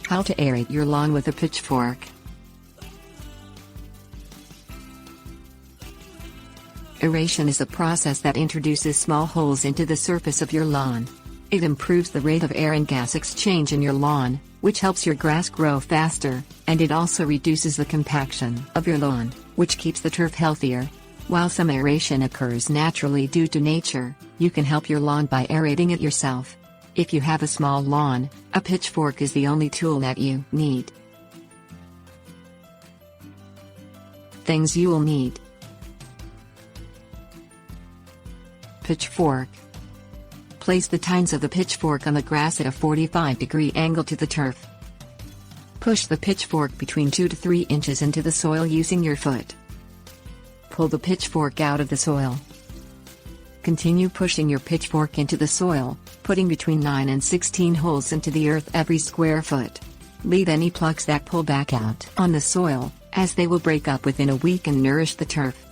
How to aerate your lawn with a pitchfork. Aeration is a process that introduces small holes into the surface of your lawn. It improves the rate of air and gas exchange in your lawn, which helps your grass grow faster, and it also reduces the compaction of your lawn, which keeps the turf healthier. While some aeration occurs naturally due to nature, you can help your lawn by aerating it yourself. If you have a small lawn, a pitchfork is the only tool that you need. Things you will need: pitchfork. Place the tines of the pitchfork on the grass at a 45-degree angle to the turf. Push the pitchfork between 2 to 3 inches into the soil using your foot. Pull the pitchfork out of the soil. Continue pushing your pitchfork into the soil, putting between 9 and 16 holes into the earth every square foot. Leave any plugs that pull back out on the soil, as they will break up within a week and nourish the turf.